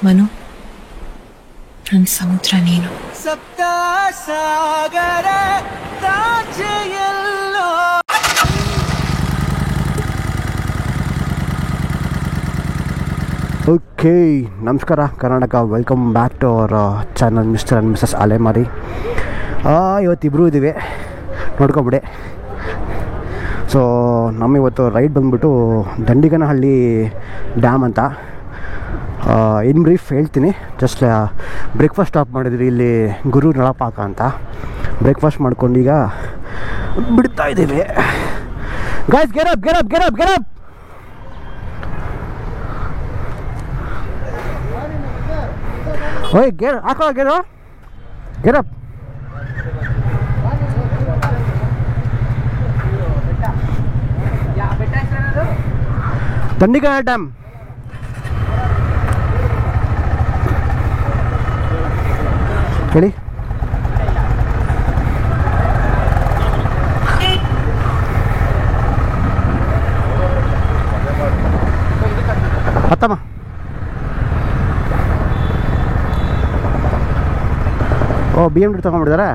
ಮನು ನನ್ನ ಸಮುದ್ರ ನೀನು. ಸಪ್ತ ಸಾಗರ ರಾಜ್ಯೆಲ್ಲೋ. ಓಕೆ, ನಮಸ್ಕಾರ Karnataka. Welcome back to our channel Mr and Mrs Alemari. ಇವತ್ತಿಬ್ಬರು ಇದ್ದೀವಿ, ನೋಡ್ಕೊಬಿಡಿ. ಸೊ ನಮ್ಮಿವತ್ತು ರೈಡ್ ಬಂದುಬಿಟ್ಟು ದಂಡಿಗನಹಳ್ಳಿ ಡ್ಯಾಮ್ ಅಂತ. ಇನ್ ಬ್ರೀಫ್ ಹೇಳ್ತೀನಿ. ಜಸ್ಟ್ ಬ್ರೇಕ್ಫಾಸ್ಟ್ ಸ್ಟಾಪ್ ಮಾಡಿದ್ರಿ ಇಲ್ಲಿ ಗುರು ನಳಪಾಕ ಅಂತ. ಬ್ರೇಕ್ಫಾಸ್ಟ್ ಮಾಡ್ಕೊಂಡು ಈಗ ಬಿಡ್ತಾ ಇದ್ದೀವಿ. Guys get up get up get up get up. ಓಯ್ ಗೆಟ್ ಹಾಕೋ ಗೆರೋ ಗೆಟ್ ಅಪ್. ದಂಡಿಗನ ಡ್ಯಾಮ್. ಹೇಳಿ. ಹತ್ತಮ್ಮ. ಓ ಬಿ ಎಮ್ ಡಿ ತೊಗೊಂಡ್ಬಿಡ್ತಾರೆ.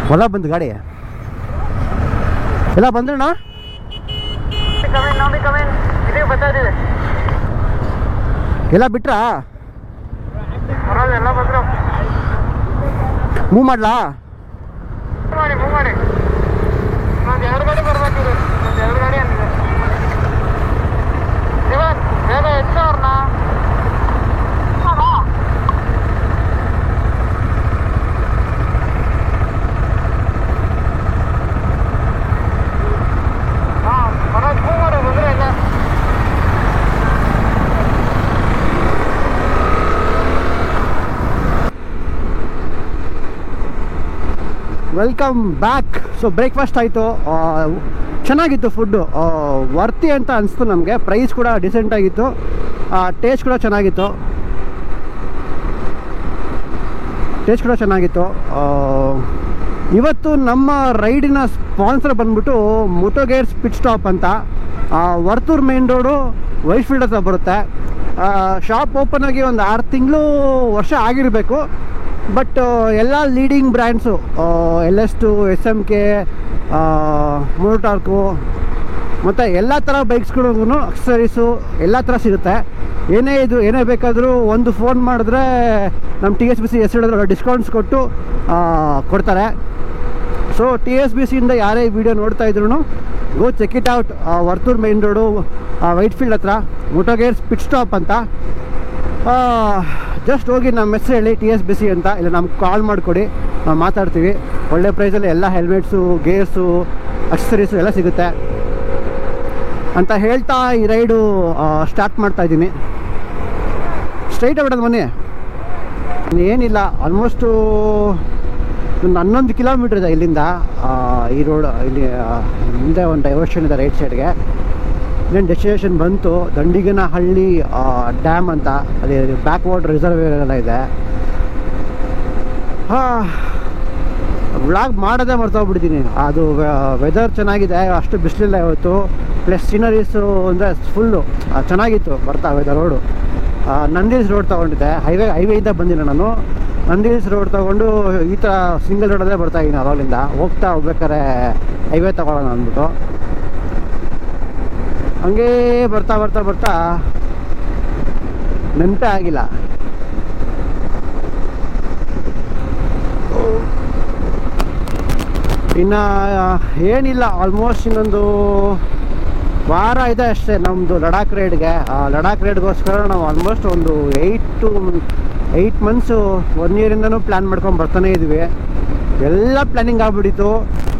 ಹೊಲ ಬಂದು ಗಾಡಿ ಎಲ್ಲ ಬಂದ್ರಣ್ಣ. ಎಲ್ಲ ಬಿಟ್ರಾ? ಮೂವ್ ಮಾಡ್ಲಾ? Welcome back. ಸೊ ಬ್ರೇಕ್ಫಾಸ್ಟ್ ಆಯಿತು, ಚೆನ್ನಾಗಿತ್ತು ಫುಡ್ಡು. ವರ್ತಿ ಅಂತ ಅನಿಸ್ತು ನಮಗೆ. ಪ್ರೈಸ್ ಕೂಡ ಡಿಸೆಂಟಾಗಿತ್ತು, ಟೇಸ್ಟ್ ಕೂಡ ಚೆನ್ನಾಗಿತ್ತು. ಇವತ್ತು ನಮ್ಮ ರೈಡಿನ ಸ್ಪಾನ್ಸರ್ ಬಂದ್ಬಿಟ್ಟು ಮೋಟೋಗೇರ್ಸ್ ಪಿಟ್ ಸ್ಟಾಪ್ ಅಂತ. ವರ್ತೂರು ಮೇನ್ ರೋಡು ವೈಟ್ಫೀಲ್ಡ್ ಹತ್ರ ಬರುತ್ತೆ. ಶಾಪ್ ಓಪನ್ ಆಗಿ ಒಂದು 6 ವರ್ಷ ಆಗಿರಬೇಕು. ಬಟ್ ಎಲ್ಲ ಲೀಡಿಂಗ್ ಬ್ರ್ಯಾಂಡ್ಸು LS2, SMK, ಮೋಟಾರ್ಕು ಮತ್ತು ಎಲ್ಲ ಥರ ಬೈಕ್ಸ್ಗಳಿಗೂ ಅಕ್ಸರೀಸು ಎಲ್ಲ ಥರ ಸಿಗುತ್ತೆ. ಏನೇ ಬೇಕಾದರೂ ಒಂದು ಫೋನ್ ಮಾಡಿದ್ರೆ ನಮ್ಮ TSBC ಹೆಸರು ಹೇಳಿದ್ರೆ ಡಿಸ್ಕೌಂಟ್ಸ್ ಕೊಟ್ಟು ಕೊಡ್ತಾರೆ. ಸೊ TSBCಯಿಂದ ಯಾರೇ ವಿಡಿಯೋ ನೋಡ್ತಾ ಇದ್ರು go check it out. Varthur main road Whitefield ಹತ್ರ ಮೋಟೋಗೇರ್ಸ್ ಪಿಟ್ ಸ್ಟಾಪ್ ಅಂತ. ಜಸ್ಟ್ ಹೋಗಿ ನಮ್ಮ ಹೆಸರು ಹೇಳಿ TSBC ಅಂತ, ಇಲ್ಲ ನಮ್ಗೆ ಕಾಲ್ ಮಾಡಿಕೊಡಿ, ನಾವು ಮಾತಾಡ್ತೀವಿ. ಒಳ್ಳೆ ಪ್ರೈಸಲ್ಲಿ ಎಲ್ಲ ಹೆಲ್ಮೆಟ್ಸು, ಗೇರ್ಸು, ಅಕ್ಸರೀಸು ಎಲ್ಲ ಸಿಗುತ್ತೆ ಅಂತ ಹೇಳ್ತಾ ಈ ರೈಡು ಸ್ಟಾರ್ಟ್ ಮಾಡ್ತಾಯಿದ್ದೀನಿ. ಸ್ಟ್ರೈಟ್ ಬಿಡೋದು ಮನೆ ಏನಿಲ್ಲ. ಆಲ್ಮೋಸ್ಟು ಒಂದು 11 ಕಿಲೋಮೀಟ್ರ್ ಇದೆ ಇಲ್ಲಿಂದ. ಈ ರೋಡ್ ಇಲ್ಲಿ ಮುಂದೆ ಒಂದು ಡೈವರ್ಷನ್ ಇದೆ ರೈಟ್ ಸೈಡ್ಗೆ. ಇನ್ನೇನು ಡೆಸ್ಟಿನೇಷನ್ ಬಂತು, ದಂಡಿಗನಹಳ್ಳಿ ಡ್ಯಾಮ್ ಅಂತ. ಅಲ್ಲಿ ಬ್ಯಾಕ್ ವಾಟರ್ ರಿಸರ್ವೇರ್ ಎಲ್ಲ ಇದೆ. ವ್ಲಾಗ್ ಮಾಡೋದೇ ಮರ್ತೋಗ್ಬಿಡ್ತೀನಿ. ಅದು ವೆದರ್ ಚೆನ್ನಾಗಿದೆ, ಅಷ್ಟು ಬಿಸಿಲಿಲ್ಲ ಇವತ್ತು. ಪ್ಲಸ್ ಸೀನರೀಸು ಅಂದರೆ ಫುಲ್ಲು ಚೆನ್ನಾಗಿತ್ತು. ಬರ್ತಾ ವೆದರ್ ರೋಡು ನಂದೀಸ್ ರೋಡ್ ತೊಗೊಂಡಿದ್ದೆ. ಹೈವೇಯಿಂದ ಬಂದಿಲ್ಲ ನಾನು. ನಂದೀಸ್ ರೋಡ್ ತೊಗೊಂಡು ಈ ಥರ ಸಿಂಗಲ್ ರೋಡಲ್ಲೇ ಬರ್ತಾಯಿದ್ದೀನಿ. ಅವಾಗಲಿಂದ ಹೋಗ್ಬೇಕಾರೆ ಹೈವೇ ತೊಗೊಳ್ಳೋಣ ಅಂದ್ಬಿಟ್ಟು ಹಂಗೇ ಬರ್ತಾ ನೆನಪೇ ಆಗಿಲ್ಲ. ಇನ್ನು ಏನಿಲ್ಲ, ಆಲ್ಮೋಸ್ಟ್ ಇನ್ನೊಂದು ವಾರ ಇದೆ ಅಷ್ಟೇ ನಮ್ಮದು ಲಡಾಖ್ ರೈಡ್ಗೆ. ಲಡಾಖ್ ರೈಡ್ಗೋಸ್ಕರ ನಾವು ಆಲ್ಮೋಸ್ಟ್ ಒಂದು 8 ಮಂತ್ಸು 1 ಇಯರಿಂದನೂ ಪ್ಲ್ಯಾನ್ ಮಾಡ್ಕೊಂಡು ಬರ್ತಾನೆ ಇದ್ವಿ. ಎಲ್ಲ ಪ್ಲ್ಯಾನಿಂಗ್ ಆಗ್ಬಿಟ್ಟಿತ್ತು.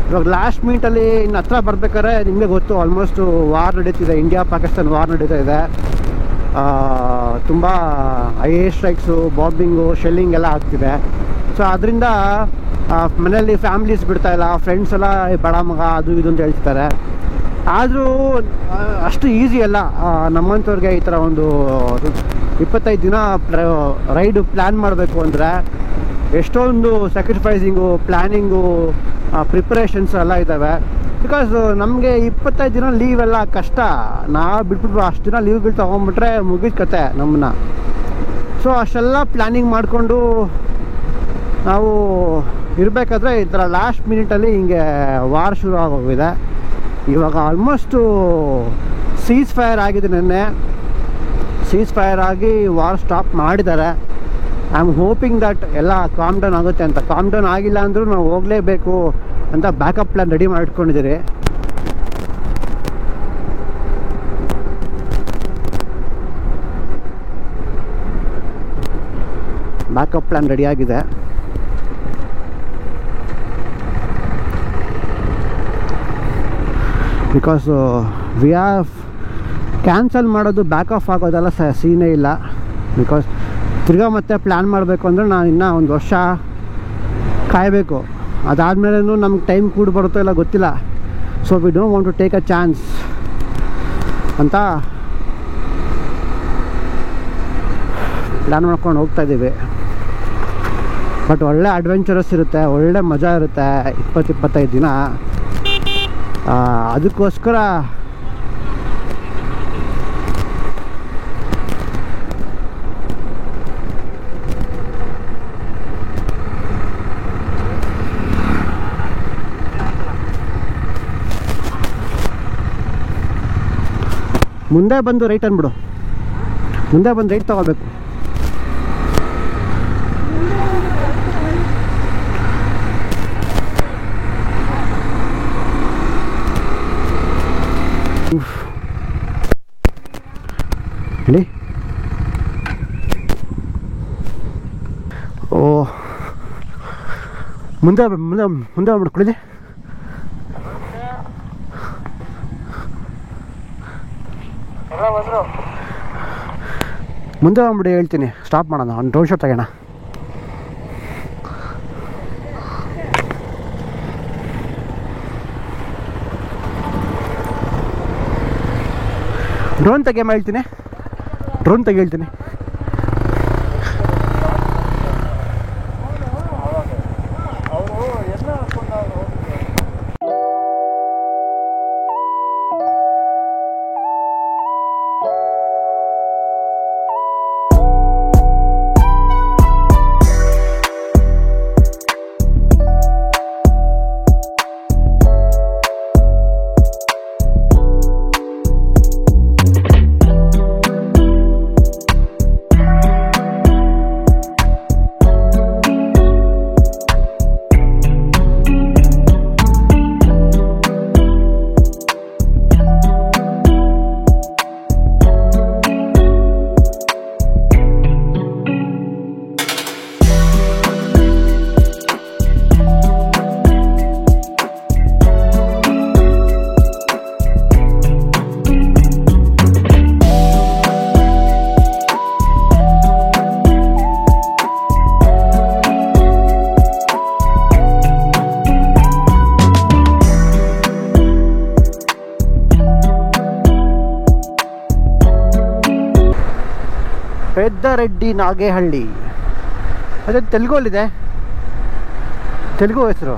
ಇವಾಗ ಲಾಸ್ಟ್ ಮೀಟಲ್ಲಿ ಇನ್ನು ಹತ್ರ ಬರ್ಬೇಕಾದ್ರೆ ನಿಮಗೆ ಗೊತ್ತು, ಆಲ್ಮೋಸ್ಟು ವಾರ್ ನಡೀತಿದೆ, ಇಂಡಿಯಾ ಪಾಕಿಸ್ತಾನ್ ವಾರ್ ನಡೀತಾ ಇದೆ. ತುಂಬ ಐ ಸ್ಟ್ರೈಕ್ಸು, ಬಾಂಬಿಂಗು, ಶೆಲ್ಲಿಂಗ್ ಎಲ್ಲ ಆಗ್ತಿದೆ. ಸೊ ಅದರಿಂದ ಮನೆಯಲ್ಲಿ ಫ್ಯಾಮ್ಲೀಸ್ ಬಿಡ್ತಾಯಿಲ್ಲ, ಫ್ರೆಂಡ್ಸ್ ಎಲ್ಲ ಬಡ ಮಗ ಅದು ಇದು ಅಂತ ಹೇಳ್ತಿದ್ದಾರೆ. ಆದರೂ ಅಷ್ಟು ಈಸಿ ಅಲ್ಲ ನಮ್ಮಂಥವ್ರಿಗೆ ಈ ಥರ ಒಂದು 25 ದಿನ ರೈಡು ಪ್ಲ್ಯಾನ್ ಮಾಡಬೇಕು ಅಂದರೆ. ಎಷ್ಟೊಂದು ಸ್ಯಾಕ್ರಿಫೈಸಿಂಗು, ಪ್ಲ್ಯಾನಿಂಗು, ಪ್ರಿಪ್ರೇಷನ್ಸ್ ಎಲ್ಲ ಇದ್ದಾವೆ. ಬಿಕಾಸ್ ನಮಗೆ 25 ದಿನ ಲೀವ್ ಎಲ್ಲ ಕಷ್ಟ. ನಾವು ಬಿಟ್ಬಿಟ್ಟು ಅಷ್ಟು ದಿನ ಲೀವ್ಗಳು ತೊಗೊಂಬಿಟ್ರೆ ಮುಗಿದ ಕತೆ ನಮ್ಮನ್ನ. ಸೊ ಅಷ್ಟೆಲ್ಲ ಪ್ಲ್ಯಾನಿಂಗ್ ಮಾಡಿಕೊಂಡು ನಾವು ಇರಬೇಕಾದ್ರೆ ಈ ಥರ ಲಾಸ್ಟ್ ಮಿನಿಟಲ್ಲಿ ಹಿಂಗೆ ವಾರ್ ಶುರು ಆಗೋಗಿದೆ. ಇವಾಗ ಆಲ್ಮೋಸ್ಟು ಸೀಸ್ ಫೈರ್ ಆಗಿದೆ. ನೆನ್ನೆ ಸೀಸ್ ಫೈರ್ ಆಗಿ ವಾರ್ ಸ್ಟಾಪ್ ಮಾಡಿದ್ದಾರೆ. ಐ ಆಮ್ ಹೋಪಿಂಗ್ ದಟ್ ಎಲ್ಲ ಕಾಮ್ ಡೌನ್ ಆಗುತ್ತೆ ಅಂತ. ಕಾಮ್ ಡೌನ್ ಆಗಿಲ್ಲ ಅಂದರೂ ನಾವು ಹೋಗಲೇಬೇಕು ಅಂತ ಬ್ಯಾಕಪ್ ಪ್ಲ್ಯಾನ್ ರೆಡಿ ಮಾಡಿಟ್ಕೊಂಡಿದ್ದೀರಿ. ಬ್ಯಾಕಪ್ ಪ್ಲ್ಯಾನ್ ರೆಡಿಯಾಗಿದೆ. ಬಿಕಾಸ್ ವಿ ಹ್ಯಾವ್ ಕ್ಯಾನ್ಸಲ್ ಮಾಡೋದು, ಬ್ಯಾಕ್ ಆಫ್ ಆಗೋದೆಲ್ಲ ಸೀನೇ ಇಲ್ಲ. ಬಿಕಾಸ್ ತಿರ್ಗಾ ಮತ್ತೆ ಪ್ಲ್ಯಾನ್ ಮಾಡಬೇಕು ಅಂದರೆ ನಾನು ಇನ್ನೂ 1 ವರ್ಷ ಕಾಯಬೇಕು. ಅದಾದಮೇಲೂ ನಮ್ಗೆ ಟೈಮ್ ಕೂಡ ಬರುತ್ತೋ ಇಲ್ಲ ಗೊತ್ತಿಲ್ಲ. So we don't want to take a chance ಅಂತ ಪ್ಲ್ಯಾನ್ ಮಾಡ್ಕೊಂಡು ಹೋಗ್ತಾಯಿದ್ದೀವಿ. ಬಟ್ ಒಳ್ಳೆ ಅಡ್ವೆಂಚರಸ್ ಇರುತ್ತೆ, ಒಳ್ಳೆ ಮಜಾ ಇರುತ್ತೆ 20-25 ದಿನ. ಅದಕ್ಕೋಸ್ಕರ ಮುಂದೆ ಬಂದು ರೈಟ್ ಅಂದ್ಬಿಡು. ಮುಂದೆ ಬಂದು ರೈಟ್ ತಗೋಬೇಕು. ಹೇಳಿ. ಓ ಮುಂದೆ ಮುಂದೆ ಮುಂದೆ ಬಂದ್ಬಿಡು. ಕುಳಿದೆ ಮುಂದೆ ಬಂದ್ಬಿಡಿ, ಹೇಳ್ತೀನಿ. ಸ್ಟಾಪ್ ಮಾಡೋಣ, ಒಂದು ಡ್ರೋನ್ ಶಾಟ್ ತೆಗೋಣ. ಡ್ರೋನ್ ತೆಗೆಯಮ್ಮ ಹೇಳ್ತೀನಿ. ಡ್ರೋನ್ ತೆಗಿ ಹೇಳ್ತೀನಿ. ಪೆದ್ದರೆಡ್ಡಿ ನಾಗೇಹಳ್ಳಿ. ಅದೇ ತೆಲುಗಲ್ಲಿದೆ, ತೆಲುಗು ಹೆಸರು.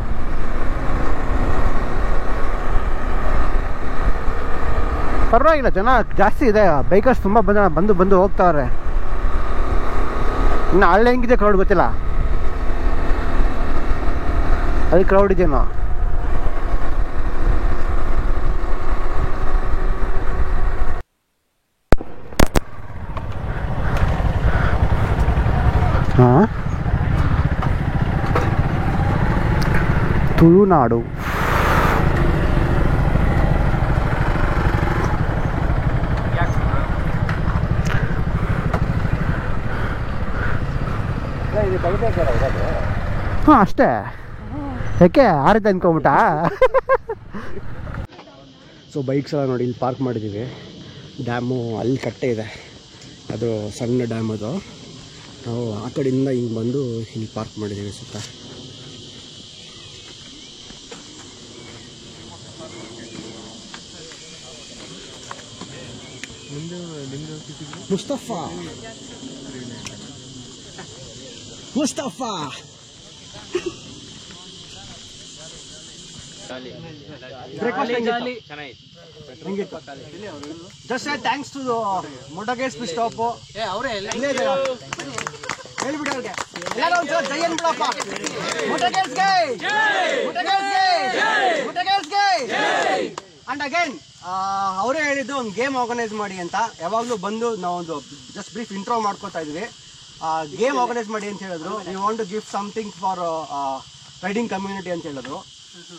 ಪರವಾಗಿಲ್ಲ, ಜನ ಜಾಸ್ತಿ ಇದೆ. ಬೈಕರ್ಸ್ ತುಂಬ ಬಂದು ಹೋಗ್ತಾವ್ರೆ. ಇನ್ನು ಹಳ್ಳಿ ಹೆಂಗಿದೆ ಕ್ರೌಡ್ ಗೊತ್ತಿಲ್ಲ. ಅಲ್ಲಿ ಕ್ರೌಡ್ ಇದೆಯೋ. ಹಾಂ, ತುಳುನಾಡು. ಹಾಂ ಅಷ್ಟೇ. ಯಾಕೆ ಆ ರೀತಿ ಅನ್ಕೊಂಬಿಟ್ಟ. ಸೊ ಬೈಕ್ಸ್ ಎಲ್ಲ ನೋಡಿ ಇಲ್ಲಿ ಪಾರ್ಕ್ ಮಾಡಿದ್ದೀವಿ. ಡ್ಯಾಮು ಅಲ್ಲಿ ಕಟ್ಟೆ ಇದೆ, ಅದು ಸಣ್ಣ ಡ್ಯಾಮ್. ಅದು ನಾವು ಆ ಕಡೆಯಿಂದ ಹಿಂಗೆ ಬಂದು ಇಲ್ಲಿ ಪಾರ್ಕ್ ಮಾಡಿದ್ದೀವಿ ಸುತ್ತ. Mustafa breakfast just thanks to Moto Gears pit stop. ಹೇಳ್ಬಿಡಿ ಅವ್ರಿಗೆ ಎಲ್ಲರೂ ಒಂದ್ಸಲ ಜೈ ಅನ್ಬಿಡಪ್ಪ. ಮೋಟೋಗೇಟ್ಸ್ಗೆ ಅಂಡ್ ಅಗೇನ್ ಅವರೇ ಹೇಳಿದ್ದು ಒಂದು ಗೇಮ್ ಆರ್ಗನೈಸ್ ಮಾಡಿ ಅಂತ. ಯಾವಾಗಲೂ ಬಂದು ನಾವೊಂದು ಜಸ್ಟ್ ಬ್ರೀಫ್ ಇಂಟ್ರೋ ಮಾಡ್ಕೋತಾ ಇದ್ವಿ. ಗೇಮ್ ಆರ್ಗನೈಸ್ ಮಾಡಿ ಅಂತ ಹೇಳಿದ್ರು. We want to give something for riding community ಅಂತ ಹೇಳಿದ್ರು.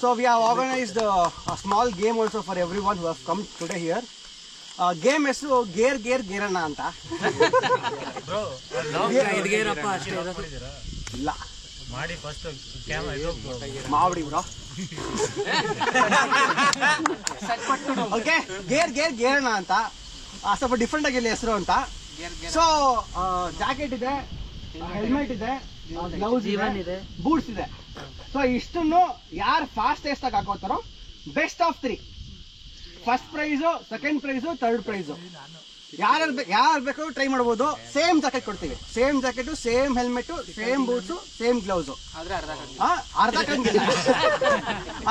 So we have organised small game also for everyone who have come today here. Game ಹೆಸರು ಗೇರಣ್ಣ ಅಂತ. ಇಲ್ಲ ಮಾಡಿ ಬ್ರೋ. ಓಕೆ ಗೇರಣ್ಣ ಅಂತ ಸ್ವಲ್ಪ ಡಿಫ್ರೆಂಟ್ ಆಗಿಲ್ಲ ಹೆಸರು ಅಂತ. ಸೊ ಜಾಕೆಟ್ ಇದೆ, ಹೆಲ್ಮೆಟ್ ಇದೆ, ಗ್ಲೌಸ್ ಇದೆ, ಬೂಟ್ಸ್ ಇದೆ. ಸೊ ಇಷ್ಟನ್ನು ಯಾರು ಫಾಸ್ಟೆಸ್ಟ್ ಆಗಿ ಹಾಕೋತಾರೋ best of 3 first prize, second prize, third prize ಯಾರು ಬೇಕಾದ್ರೂ ಟ್ರೈ ಮಾಡ್ಬೋದು. ಸೇಮ್ ಜಾಕೆಟ್ ಕೊಡ್ತೀವಿ. Same jacket, same helmet, same boots, same gloves.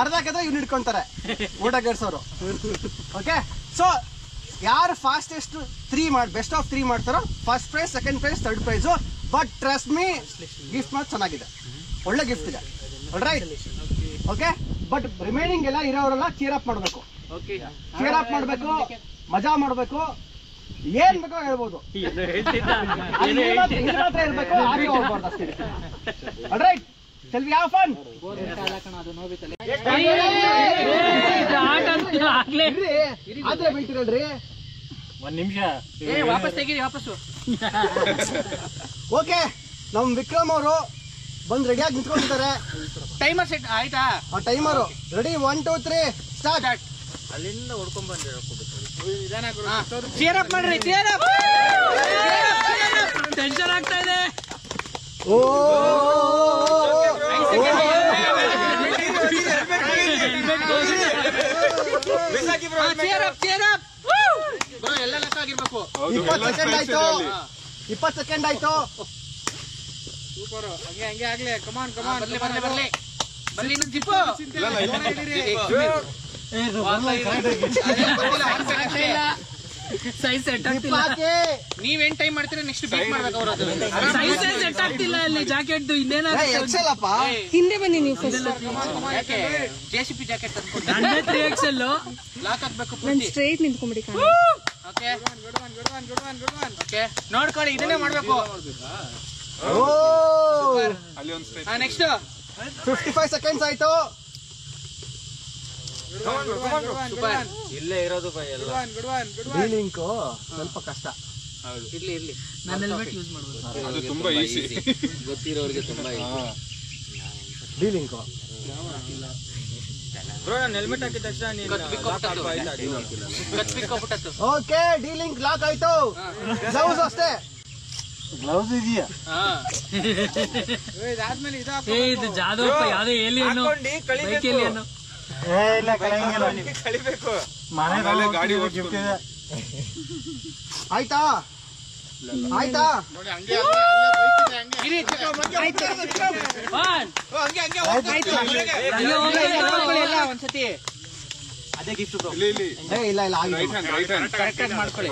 ಅರ್ಧಕ್ಕಿದ್ರೆ ಇವ್ನು ಹಿಡ್ಕೊಂತಾರೆ ಮೋಟೋಗೇಟ್ಸವರು. ಓಕೆ, ಸೊ ಯಾರು ಫಾಸ್ಟೆಸ್ಟ್ 3 ಬೆಸ್ಟ್ ಆಫ್ 3 ಮಾಡ್ತಾರೋ first prize, second prize, third prize. But trust me, gift ಮಾತ್ರ ಚೆನ್ನಾಗಿದೆ, ಒಳ್ಳೆ ಗಿಫ್ಟ್ ಇದೆ. ರೈಟ್? ಓಕೆ, ಬಟ್ ರಿಮೈನಿಂಗ್ ಎಲ್ಲ ಇರೋರೆಲ್ಲ ಚೀರ್ ಅಪ್ ಮಾಡಬೇಕು. ಚೀರ್ ಅಪ್ ಮಾಡಬೇಕು, ಮಜಾ ಮಾಡಬೇಕು, ಏನ್ ಬೇಕೋ ಹೇಳ್ಬೋದು. ಮಾತ್ರ ಇರ್ಬೇಕು, ಆಚೆ ಹೋಗ್ಬಾರ್ದು ಅಷ್ಟೇ. Right? Shall we have fun? ಆದ್ರೆ ಬೈತಿರಲ್ರಿ, ಒಂದ್ ನಿಮಿಷ ವಾಪಸ್ ತೆಗೀರಿ, ವಾಪಸ್ಸು. ಓಕೆ, ನಮ್ ವಿಕ್ರಮ್ ಅವರು ಬಂದು ರೆಡಿಯಾಗಿ ನಿಂತ್ಕೊಂಡಿದ್ದಾರೆ. ಟೈಮರ್ ಸೆಟ್ ಆಯ್ತಾ? Timer ready, 1 2 3 start. ಅಲ್ಲಿಂದ ಹೊಡ್ಕೊಂಡ್ ಬಂದ್ರೆ ಚೀರ್ ಅಪ್ ಮಾಡ್ರಿ, ಚೀರ್ ಅಪ್. ಟೆನ್ಷನ್ ಆಗ್ತಾ ಇದೆ. ಓ ಚೀರ್ ಅಪ್, ಚೀರ್ ಅಪ್. ಎಲ್ಲ ಲೆಕ್ಕ ಆಗಿರ್ಬೇಕು. 20 ಸೆಕೆಂಡ್ ಆಯ್ತು, 20 ಸೆಕೆಂಡ್ ಆಯ್ತು. ಸೂಪರ್, ಹಂಗೆ ಆಗ್ಲಿ. ಕಮಾನ್ ಕಮಾನ್, ಬರ್ಲಿ ಇನ್ನು ಜಿಪ್ಪು. ಸೈಜ್ ಸೆಟ್ ಆಗ್ತಿಲ್ಲ. ನೀವೇನ್ ಟೈಮ್ ಮಾಡ್ತೀರಾ ನೆಕ್ಸ್ಟ್ ಬೀಟ್ ಮಾಡ್ಬೇಕು. ಅವ್ರದ್ದು ಸೈಜ್ ಸೆಟ್ ಆಗ್ತಿಲ್ಲ ಇಲ್ಲಿ ಜಾಕೆಟ್. ಇನ್ನೇನಪ್ಪ, ಹಿಂದೆ ಬನ್ನಿ ನೀವು. ಯಾಕೆ JCP ಜಾಕೆಟ್ ತಂದ್ಕೊಡ್ತೀನಿ. 3XL ಲಾಕ್ ಹಾಕ್ಬೇಕು. ನಾನು ಸ್ಟ್ರೈಟ್ ನಿಂತ್ಕೊಂಡ್ಬಿಡಿ. ಓಕೆ, ನೋಡ್ಕೊಳ್ಳಿ, ಇದನ್ನೇ ಮಾಡ್ಬೇಕು. ನೆಕ್ಸ್ಟ್ 55 ಸೆಕೆಂಡ್ಸ್ ಆಯ್ತು. ಸೂಪರ್. ಇಲ್ಲೇ ಇರೋದು ಡೀಲಿಂಕು ಸ್ವಲ್ಪ ಕಷ್ಟ. ಇರ್ಲಿ, ನಾನು ಹೆಲ್ಮೆಟ್ ಯೂಸ್ ಮಾಡ್ಬೋದು. ಅದು ತುಂಬಾ ಈಸಿ, ಗೊತ್ತಿರೋರಿಗೆ ತುಂಬಾ ಡೀಲಿಂಕು. ಬ್ರೋ, ನಾನು ಹೆಲ್ಮೆಟ್ ಹಾಕಿದ ತಕ್ಷಣ ಓಕೆ, ಡೀಲಿಂಕ್ ಲಾಕ್ ಆಯ್ತು. ಗ್ಲೌಸ್ ಅಷ್ಟೇ. ಗ್ಲೌಸ್ ಇದೆಯಾ? ಇದಾದ್ಮೇಲೆ ಇದು ಜಾದವಪ್ಪ, ಯಾವ್ದೋ ಏಲಿಯನ್ನು ಏಲಿಯನ್ನು ಕಳಿಬೇಕು. ಆಮೇಲೆ ಗಾಡಿ ಓಡಿಸ್ಕೊಂಡು ಆಯ್ತಾ? ಆಯ್ತಾ? ಒಂದ್ಸತಿ ಅದೇ ಗಿಫ್ಟ್ ಬ್ರೋ. ಇಲ್ಲಿ ಇಲ್ಲ ರೈಟ್ ಹ್ಯಾಂಡ್ ಕರೆಕ್ಟ್ ಆಗಿ ಮಾಡ್ಕೊಳ್ಳಿ.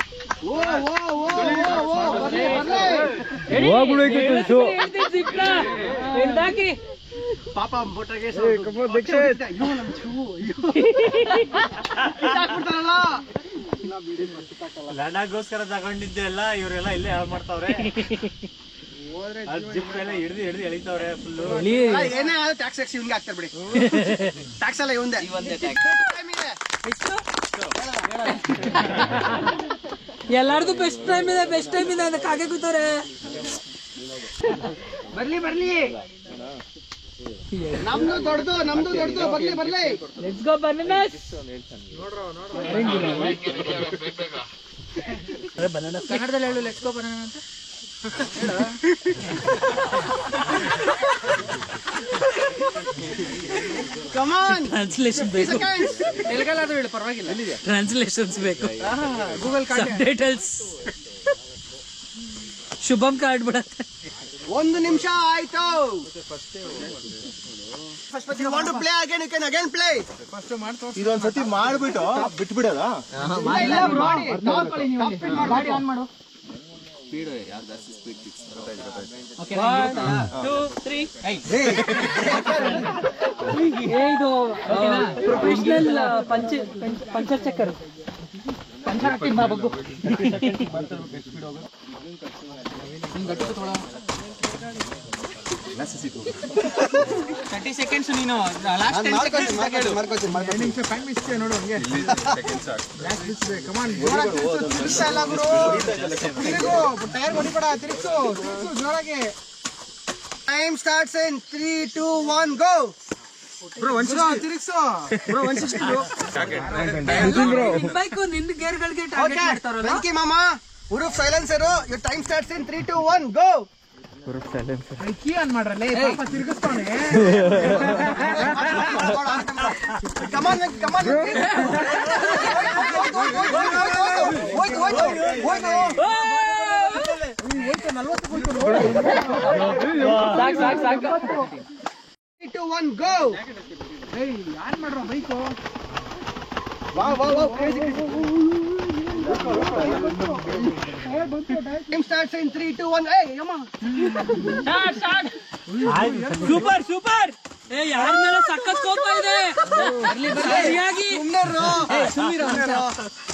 ಪಾಪ ಮೋಟೋಗೆ ಲಡಾಗೋಸ್ಕರ ತಗೊಂಡಿದ್ದೆ ಎಲ್ಲ ಇವರೆಲ್ಲ ಇಲ್ಲೇ ಹಾಳು ಮಾಡ್ತಾವ್ರೆ. ಜಿಪ್ ಎಲ್ಲ ಹಿಡಿದು ಎಳಿತಾವ್ರೆ ಫುಲ್ಲು. ಏನೇ ಟ್ಯಾಕ್ಸ್ ಇವ್ನಿಗೆ ಹಾಕ್ತಾರೆ ಬಿಡಿ. ಟ್ಯಾಕ್ಸ್ ಎಲ್ಲ ಇವಂದೇ. ಎಲ್ಲಾರ್ದು ಬೆಸ್ಟ್ ಟೈಮ್ ಇದೆ ಅಂತ ಕಾಗೆ ಕೂತವ್ರೆ. ಬರ್ಲಿ ನಮ್ದು ದೊಡ್ಡದು ಬರ್ಲಿ. Let's go bananas. ಕನ್ನಡದಲ್ಲಿ ಹೇಳು, ಲೆಟ್ಸ್ ಗೋ ಬನಾನಾ ಅಂತ. ಕಮಾನ್, ಟ್ರಾನ್ಸ್ಲೇಷನ್ ಬೇಕು. ತೆಲುಗಲ್ಲಾದ್ರೂ ಹೇಳು, ಪರವಾಗಿಲ್ಲ. ಟ್ರಾನ್ಸ್ಲೇಷನ್ಸ್ ಬೇಕು. Google card details. Shubham card ಬಿಡತ್ತೆ. 1 ನಿಮಿಷ ಆಯ್ತು. You want to play again? You can again play. ಇದೊಂದ್ಸತಿ ಮಾಡ್ಬಿಟ್ಟು ಬಿಟ್ಬಿಡೋದ ಗಾಡಿ ಆನ್ ಮಾಡು. 1, 2, 3 ಇದು ಪ್ರೊಫೆಷನಲ್ ಪಂಚರ್ ಚಕ್ಕರ್ ಪಂಚರ್ ಹಾಕಿ ಬಾ ಬಗ್ಗು. 30 seconds ನೀನು last 10 seconds Time starts in 3, 2, 1, go. Bro, 160 bro. Bike ನಿನ್ನ ಗೇರ್ಗಳಿಗೆ ಟಾರ್ಗೆಟ್ ಮಾಡ್ತಾರಲ್ಲ. Venki mama, Urup silencer. Your time starts in 3, 2, 1, go. Key on ಮಾಡ್ರಲ್ಲ ಪಾಪ ತಿರುಗಿಸ್ತಾನೆ. Come on. ಸಾಕು 3, 2, 1, go. ಆನ್ ಮಾಡ್ರೋ bike. Wow, crazy. Time starts in 3, 2, 1. Hey, come on. Super ಯಾರ ಮೇಲೆ ಸಖತ್ ಕೋಪ ಇದೆ. ಸರಿಯಾಗಿ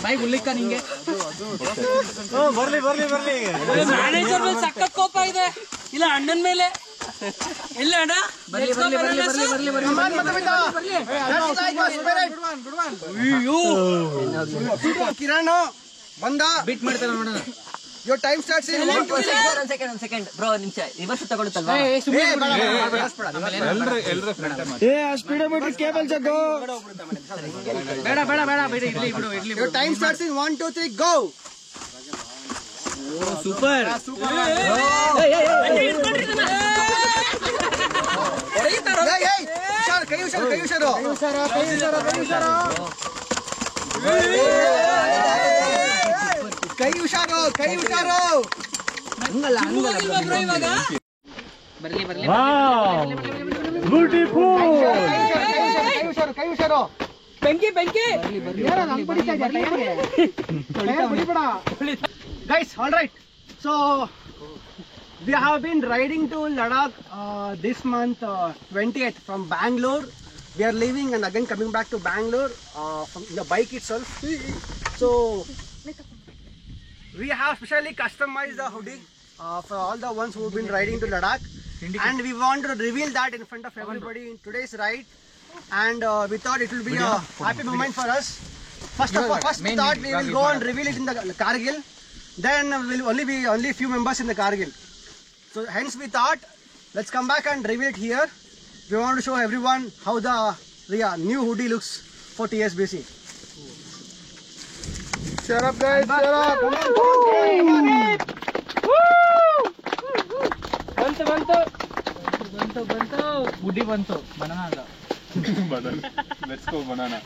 ಬೈಕ್ ಉಲ್ಲಿಕ್ಕ ನಿಂಗೆ. ಬರ್ಲಿ ಮ್ಯಾನೇಜರ್ ಮೇಲೆ ಸಖತ್ ಕೋಪ ಇದೆ. ಇಲ್ಲ ಅಣ್ಣನ ಮೇಲೆ ಇಲ್ಲ ಅಣ್ಣ. ಬರ್ಲಿ Come on, Madhavita. That's like a spirit. Kiran, Banda. ಬಿಟ್ ಮಾಡ್ತಾರ ನೋಡೋಣ. Your time starts in 1, 2, 3. ಒಂದ್ ಸೆಕೆಂಡ್ ಬ್ರೋ ನಿಮಿಷ ರಿವರ್ಸ್ ತಗೊಳುತ್ತಲ್ವಾ? ಬೇಡ ಬಿಡಿ ಇರ್ಲಿ. Your time starts in 1, 2, 3, go. Super. Hey. ಕೈ ಹುಷಾರು. ಕೈ ಹುಷಾರು. ಇವಾಗ ಬರ್ಲಿ ಕೈ ಹುಷಾರು. ಬೆಂಕಿ Guys, all right. So we have been riding to Ladakh this month 20th from Bangalore. We are leaving and again coming back to Bangalore from the bike itself. So we have specially customized the hoodie for all the ones who have been riding to Ladakh, and we want to reveal that in front of everybody in today's ride. And we thought it will be a happy moment for us. First we thought we will go and reveal it in the Kargil. Then will only few members in the Kargil. So hence we thought, let's come back and reveal it here. We want to show everyone how the new hoodie looks for TSBC. Shut up guys, shut up. Come on. ಬಂತು ಗುಡ್ಡಿ ಬಂತು banana ಅಲ್ಲ. Let's go banana.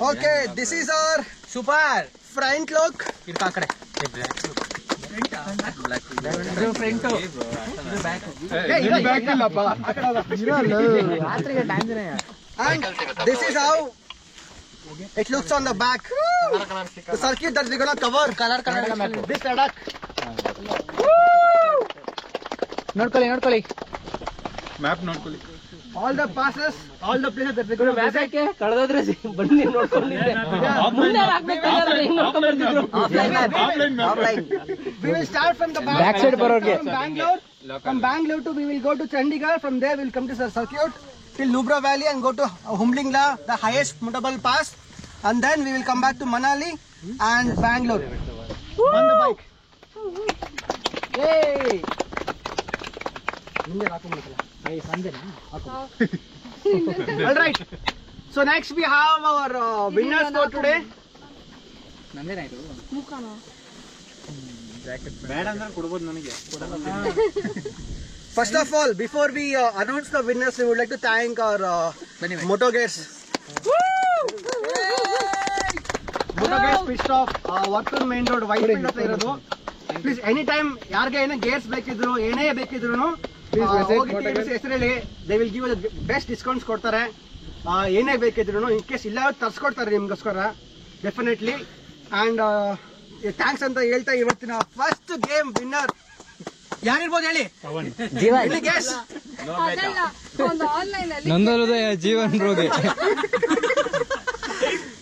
Okay, this is our super front look. ಇರ್ಕ ಆ ಕಡೆ. Front And this is how it looks on the back. The circuit that we're gonna cover. This Ladakh. ನೋಡ್ಕೊಳ್ಳಿ. Map ನೋಡ್ಕೊಳ್ಳಿ. All the passes, all the places that we're gonna visit. ಕಳೆದೋದ್ರೆ ಬನ್ನಿ ನೋಡ್ಕೊಂಡಿದ್ದೆ. ಮುಂದೆ ಹಾಕ್ಬೇಕಾದ್ರೆ ಹಿಂಗ್ ನೋಡ್ಕೊಂಡ್ಬರ್ತಿದ್ರು. We will start from the back side from Bangalore. From Bangalore to we will go to Chandigarh. From there we will come to the circuit till Nubra Valley and go to Humlingla, the highest mutable pass, and then we will come back to Manali and Bangalore on the bike. Yay! All right. So next we have our winners for today. First of all, before we announce the winners, we would like to thank our moto guests. Pit stop Varthur main road Whitefield ಹತ್ರ ಇರೋದು. Please any time ಯಾರಿಗೆ ಏನೋ gears ಬೇಕಿದ್ರು ಏನೇ ಬೇಕಿದ್ರು ಹೆಸರು ಹೇಳಿ, they will give best discounts ಕೊಡ್ತಾರೆ. ಏನೇ ಬೇಕಿದ್ರು ಇನ್ ಕೇಸ್ ಇಲ್ಲ ತರ್ಸ್ಕೊಡ್ತಾರೆ ನಿಮ್ಗೋಸ್ಕರ ಡೆಫಿನೆಟ್ಲಿ. ಆ್ಯಂಡ್ ಥ್ಯಾಂಕ್ಸ್ ಅಂತ ಹೇಳ್ತಾ ಇವತ್ತಿನ ಫಸ್ಟ್ ಗೇಮ್ ವಿನ್ನರ್ ಯಾರಿರ್ಬೋದು ಹೇಳಿ? ನಂದೋದಯ ಜೀವನ್ ರೋಗಿ.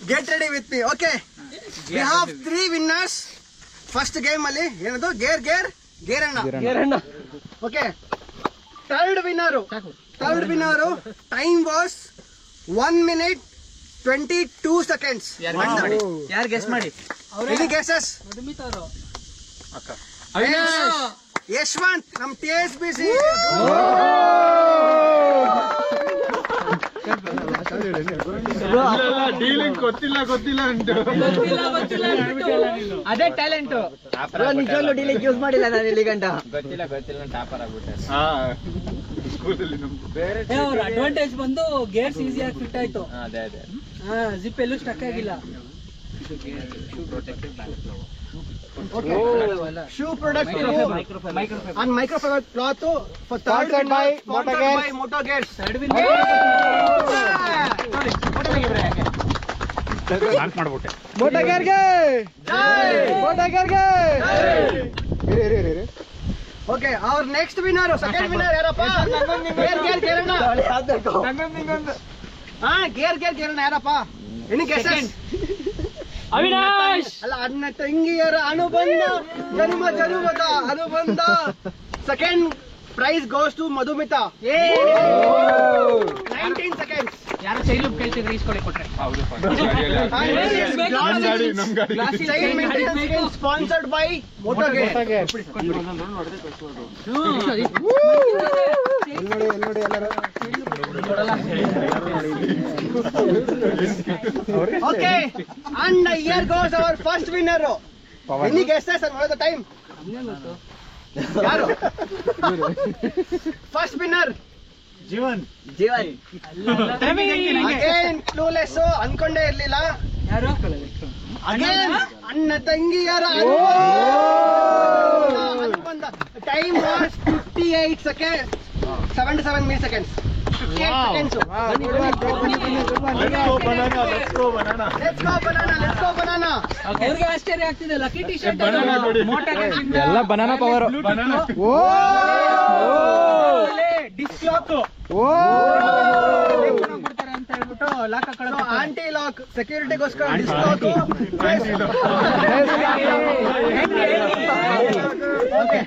Get ready with me. Okay, we have 3 winners first game ಅಲ್ಲಿ. ಏನದು? ಗೇರಣ್ಣ. Okay, third winner time was 1 minute 22 seconds. ಯಾರು ಗೆಸ್ ಮಾಡಿ? Any guesses? ಯಶವಂತ್ ನಮ್ TSBC. ಡೀಲಿಂಗ್ ಗೊತ್ತಿಲ್ಲ ಅಂತ ಅದೇ ಟ್ಯಾಲೆಂಟ್. ನಿಜವಾಗ್ಲೂ ಡೀಲಿಂಗ್ ಯೂಸ್ ಮಾಡಿಲ್ಲ ನಾನು ಇಲ್ಲಿ ಗಂಟ. ಗೊತ್ತಿಲ್ಲ ಟಾಪರ್ ಆಗ್ಬಿಟ್ಟೆ. ಸ್ಕೂಲಲ್ಲಿ ಅವ್ರ ಅಡ್ವಾಂಟೇಜ್ ಬಂದು ಗೇರ್ಸ್ ಈಸಿಯಾಗಿ ಫಿಟ್ ಆಯ್ತು. ಅದೇ ಜಿಪ್ ಎಲ್ಲೂ ಸ್ಟಕ್ ಆಗಿಲ್ಲ. Shoe protective and microfiber cloth for third by Moto Gears. Okay, our next winner, second winner ಯಾರಪ್ಪ? ಗೇರ್ ಕೇರಣ್ಣ ಯಾರಪ್ಪ? Any guesses? ಅವಿನಾಶ್ ಅಲ್ಲ, ಅಣ್ಣ ತಂಗಿಯರ ಅನುಬಂಧ, ಜನ್ಮದ ಅನುಬಂಧ. Second prize goes to Madhumita. 19 seconds. ಯಾರು ಚೈಲ್ಡ್ ಕೇಳ್ತಿದ್ರೆ ಈಸ್ಕೊಳ್ಳಿ ಕೊಟ್ರೆ. ನಮ್ ಗಾಡಿ Chain maintenance sponsored by Moto Gears. Okay, and here goes our first winner. Any guesses and what is the time? ಯಾರು? First winner Jeevan again clueless. ಅನ್ಕೊಂಡೇ ಇರ್ಲಿಲ್ಲ. ಯಾರು? ಅಗೇನ್ ಅಣ್ಣ ತಂಗಿಯರ ಅನುಬಂಧ. Time was 58 seconds, 77 milliseconds. 58 seconds. Let's go banana. ಅವ್ರಿಗೆ ಆಶ್ಚರ್ಯ ಆಗ್ತಿದೆ. ಲಕ್ಕಿ ಟಿ ಶರ್ಟ್ ಎಲ್ಲ ಬನಾನಾ ಪವರ್. ಕೊಡ್ತಾರೆ ಅಂತ ಹೇಳ್ಬಿಟ್ಟು ಲಾಕ್ ಹಾಕೊಳ್ಳೋ ಆಂಟಿ ಲಾಕ್ ಸೆಕ್ಯೂರಿಟಿಗೋಸ್ಕರ disc lock. Okay,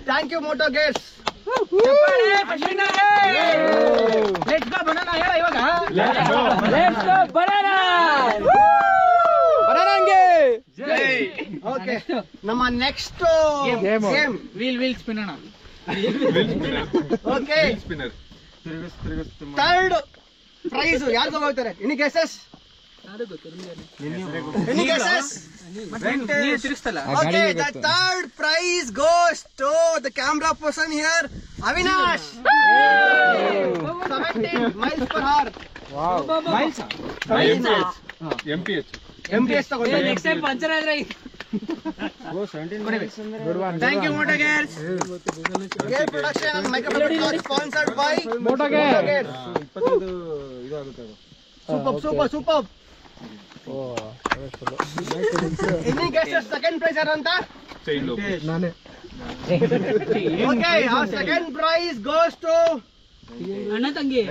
thank you Moto Gears. Let's go banana ಹೇಳ ಇವಾಗ. ಓಕೆ, ನಮ್ಮ ನೆಕ್ಸ್ಟ್ ಗೇಮ್ ವೀಲ್ ಸ್ಪಿನ್ ಅಣ್ಣ. ಓಕೆ, ಥರ್ಡ್ ಪ್ರೈಸ್ ಯಾರು ತಗೋತಾರೆ? Any guesses? Any guesses? ನೀವು ತಿರುಗಿಸ್ತಲ್ಲ. Okay, the third prize goes to the camera person here, Avinash. 17 miles per hour. MPH ತಗೊಂಡ್ರೆ next time puncture ಆದ್ರೆ thank you Moto Gears. Gear production and microphone sponsored by Moto Gears. Superb. Any guesses? Second prize ಯಾರು ಅಂತ? Okay, our second prize goes to ಅಣ್ಣ ತಂಗಿ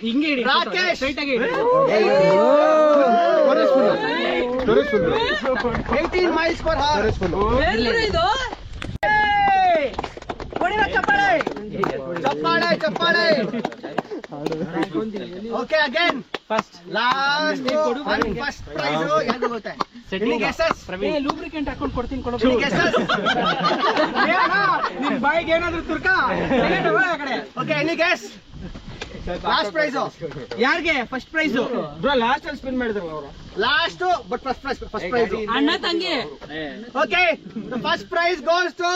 ಹಿಂಗೆ ಇಡಿ Rakesh. Straight ಆಗಿ ಇಡಿ. 18 miles per hour. ಇದು ಚಪ್ಪಾಳೆ. Okay, again. Last and first prize ಯಾರು ಗೊತ್ತಾ? Any guesses? ಲೂಬ್ರಿಕೆಂಟ್ ಹಾಕೊಂಡು ಕೊಡ್ತೀನಿ ಕೊಡು. Any guesses? ನಿಮ್ ಬಾಯಿಗೆ ಏನಾದ್ರು ತುರ್ಕ ಆ ಕಡೆ. Okay, any guess? Last prize. ಯಾರಿಗೆ ಫಸ್ಟ್ ಪ್ರೈಸ್? ಬ್ರೋ ಲಾಸ್ಟ್ ಅಲ್ಲಿ ಸ್ಪಿನ್ ಮಾಡಿದ್ರು ಅವರು. Last, but first prize. ಅಣ್ಣ ತಂಗಿ Okay, the first prize goes to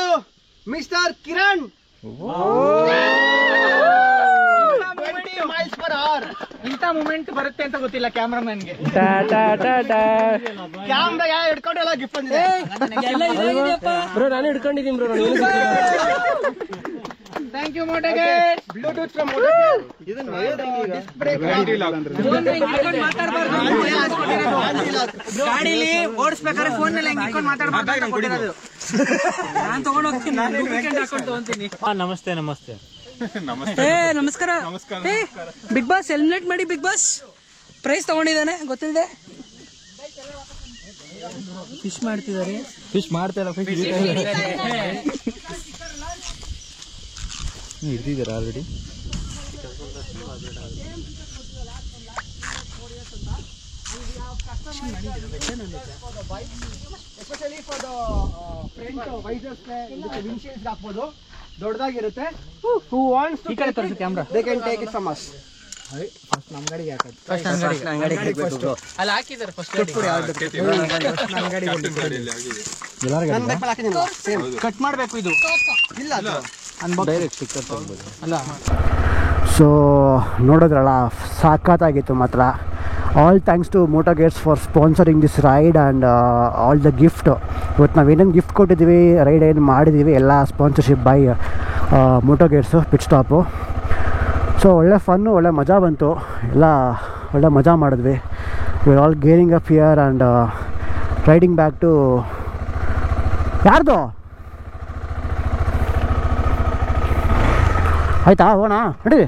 Mr. Kiran. 20 miles ಇಂಥ ಮೂಮೆಂಟ್ ಬರುತ್ತೆ ಅಂತ ಗೊತ್ತಿಲ್ಲ ಕ್ಯಾಮ್ರಾಮನ್ಗೆ. ಕ್ಯಾಮ್ರಾ ಯಾ ಹಿಡ್ಕೊಂಡೆಲ್ಲ ಗಿಫ್ಟ್ ಬಂದಿದೆ. ಎಲ್ಲ ಇದಾಗಿದೆಯಪ್ಪ. ಬ್ರೋ ನಾನು ಹಿಡ್ಕೊಂಡಿದ್ದೀನಿ ಬ್ರೋ. ಥ್ಯಾಂಕ್ ಯು ಮೋಟಗೆ. ಬ್ಲೂಟೂತ್ ಫ್ರಮ್ ಇದನ್ನ ಗಾಡಿಲಿ ಓಡಿಸ್ಬೇಕಾದ್ರೆ ಫೋನ್ ನಲ್ಲಿ ಹೆಂಗ್ ಇಟ್ಕೊಂಡು ಮಾತಾಡ್ಬಾರ್ದು. ನಾನ್ ತಗೊಂಡ್ ಹೋಗ್ತೀನಿ. ವೀಕೆಂಡ್ ಹಾಕೊಂಡು ತಗೊಂತೀನಿ. ನಮಸ್ತೆ ನಮಸ್ತೆ. ಏ ನಮಸ್ಕಾರ. ಏ ಬಿಗ್ ಬಾಸ್ ಎಲಿಮಿನೇಟ್ ಮಾಡಿ ಬಿಗ್ ಬಾಸ್ ಪ್ರೈಸ್ ತಗೊಂಡಿದ್ದಾನೆ ಗೊತ್ತಿದೆ. ಫಿಶ್ ಮಾಡ್ತಿದ್ದಾರೆ. ಫಿಶ್ ಮಾಡ್ತಾ ಇಲ್ಲ, ಫಿಶ್ ಹಿಡ್ದಿದ್ದೀರಾ already? Especially for the front visors windshields ಹಾಕ್ಬೋದು. ದೊಡ್ಡದಾಗಿರುತ್ತೆ. ಹೂ ವಾಂಟ್ಸ್ ಟು ಕಡೆ ತೋರಿಸು camera. They can take it from us. First ನಮ್ಮ ಗಾಡಿಗೆ ಹಾಕೋದು. ಅಲ್ಲಿ ಹಾಕಿದ್ದಾರೆ ಫಸ್ಟ್ ಕಟ್ ಮಾಡ್ಬೇಕು ಇದು. ಇಲ್ಲ ಅದು ಡೈರೆಕ್ಟ್ ಸ್ಟಿಕ್ಕರ್ ತಗೊಳ್ಬೋದು. ಅಲ್ಲ ಸೊ ನೋಡಿದ್ರಲ್ಲ, ಸಾಕಾಗಿತ್ತು ಮಾತ್ರ. All thanks to Moto Gates for sponsoring this ride and all the gift. ಇವತ್ತು ನಾವೇನೇನು ಗಿಫ್ಟ್ ಕೊಟ್ಟಿದ್ದೀವಿ, ರೈಡ್ ಏನು ಮಾಡಿದ್ದೀವಿ, ಎಲ್ಲ sponsorship by Moto Gates pit stop. So ಒಳ್ಳೆ ಫನ್ನು, ಒಳ್ಳೆ ಮಜಾ ಬಂತು. ಎಲ್ಲ ಒಳ್ಳೆ ಮಜಾ ಮಾಡಿದ್ವಿ. We all gearing up here and riding back to ಯಾರ್ದು ಆಯ್ತಾ ಹೋಗೋಣ ನಡೀರಿ.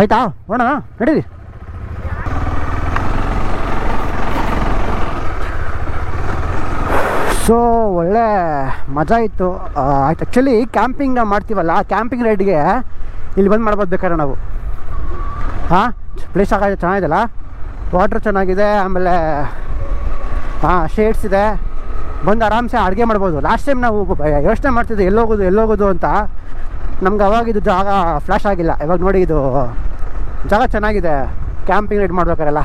ಆಯ್ತಾ ಹೋಗೋಣ ನಡೀರಿ. ಸೊ ಒಳ್ಳೆ ಮಜಾ ಇತ್ತು. ಆಯ್ತು, ಆ್ಯಕ್ಚುಲಿ ಕ್ಯಾಂಪಿಂಗ್ ಮಾಡ್ತೀವಲ್ಲ, ಕ್ಯಾಂಪಿಂಗ್ ರೈಡ್ಗೆ ಇಲ್ಲಿ ಬಂದು ಮಾಡ್ಬೋದು ಬೇಕಾದ್ರೆ ನಾವು. ಹಾಂ, ಪ್ಲೇಸ್ ಚೆನ್ನಾಗಿದೆಲ್ಲ, ವಾಟ್ರ್ ಚೆನ್ನಾಗಿದೆ, ಆಮೇಲೆ ಶೇಡ್ಸ್ ಇದೆ, ಬಂದು ಆರಾಮ್ಸೆ ಅಡುಗೆ ಮಾಡ್ಬೋದು. ಲಾಸ್ಟ್ ಟೈಮ್ ನಾವು ಯೋಚನೆ ಮಾಡ್ತಿದ್ದೆ ಎಲ್ಲೋಗೋದು ಅಂತ. ನಮ್ಗೆ ಅವಾಗಿದ್ದು ಜಾಗ ಫ್ಲಾಶ್ ಆಗಿಲ್ಲ. ಇವಾಗ ನೋಡಿ ಇದು ಜಾಗ ಚೆನ್ನಾಗಿದೆ ಕ್ಯಾಂಪಿಂಗ್ ರೈಡ್ ಮಾಡ್ಬೇಕಾರೆಲ್ಲ.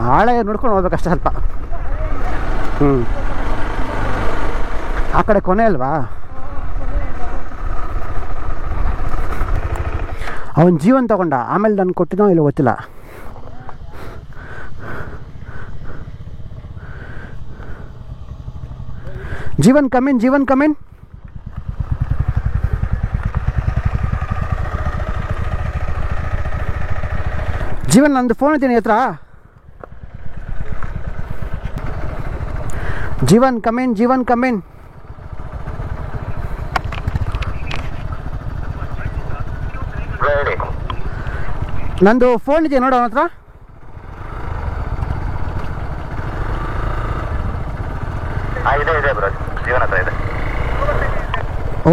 ಹಾಳೆ ನೋಡ್ಕೊಂಡು ಹೋಗ್ಬೇಕಷ್ಟೇ ಸ್ವಲ್ಪ. ಆ ಕಡೆ ಕೊನೆ ಅಲ್ವಾ. ಅವನು ಜೀವನ್ ತಗೊಂಡ, ಆಮೇಲೆ ನಾನು ಕೊಟ್ಟಿದ್ದೋ ಇಲ್ಲ ಗೊತ್ತಿಲ್ಲ. Jeevan come in, Jeevan come in. ಜೀವನ್ ನಂದು ಫೋನ್ ಇದ್ದೀನಿ ಹತ್ರ. Jeevan come in, Jeevan come in. ನಂದು ಫೋನ್ ಇದೆಯಾ ನೋಡು ಅವನ ಹತ್ರ. ಇದೆ ಬ್ರೋ, ಜೀವನ ಹತ್ರ ಇದೆ.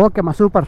ಓಕೆಮ್ಮ, ಸೂಪರ್.